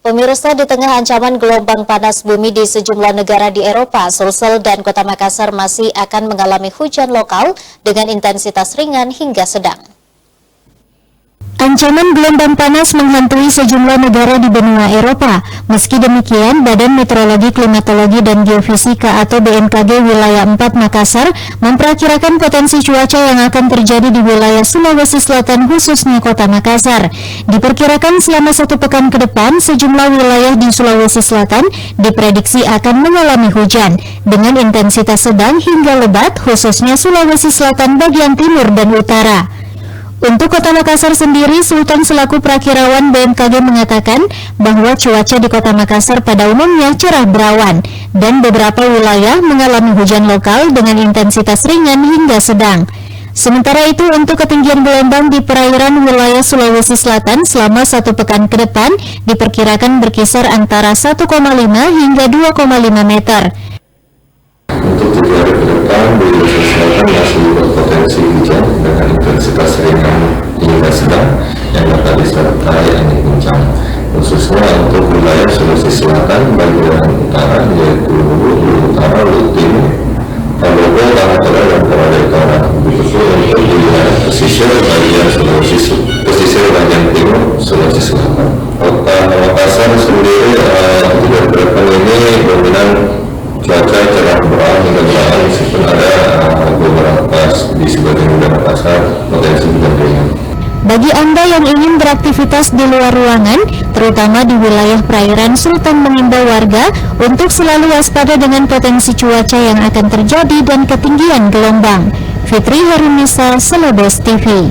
Pemirsa, di tengah ancaman gelombang panas bumi di sejumlah negara di Eropa, Sulsel dan Kota Makassar masih akan mengalami hujan lokal dengan intensitas ringan hingga sedang. Ancaman gelombang panas menghantui sejumlah negara di benua Eropa. Meski demikian, Badan Meteorologi, Klimatologi, dan Geofisika atau BMKG wilayah 4 Makassar memperkirakan potensi cuaca yang akan terjadi di wilayah Sulawesi Selatan khususnya Kota Makassar. Diperkirakan selama 1 pekan ke depan, sejumlah wilayah di Sulawesi Selatan diprediksi akan mengalami hujan dengan intensitas sedang hingga lebat, khususnya Sulawesi Selatan bagian timur dan utara. Untuk Kota Makassar sendiri, Sultan selaku prakirawan BMKG mengatakan bahwa cuaca di Kota Makassar pada umumnya cerah berawan dan beberapa wilayah mengalami hujan lokal dengan intensitas ringan hingga sedang. Sementara itu, untuk ketinggian gelombang di perairan wilayah Sulawesi Selatan selama 1 pekan ke depan diperkirakan berkisar antara 1,5 hingga 2,5 meter. Untuk 3 hari ke depan di Sulawesi Selatan masih berpotensi hujan dengan intensitas ringan hingga sedang yang dapat disertai angin kencang. Khususnya untuk wilayah Sulawesi Selatan bagian utara yaitu Hulu Utara, Hulu Timur, Palopo, Tanah Toba, dan Toraja Utara. Begitu untuk wilayah pesisir bagian pesisir bagian timur Sulawesi Selatan. Kota Makassar sendiri 3 hari ke depan ini dominan cuaca cerah berawan hingga berawan, meskipun ada beberapa di sebagian wilayah Makassar potensi hujan ringan. Bagi Anda yang ingin beraktivitas di luar ruangan, terutama di wilayah perairan, Sultan mengimbau warga untuk selalu waspada dengan potensi cuaca yang akan terjadi dan ketinggian gelombang. Fitri Harunisa, Celebes TV.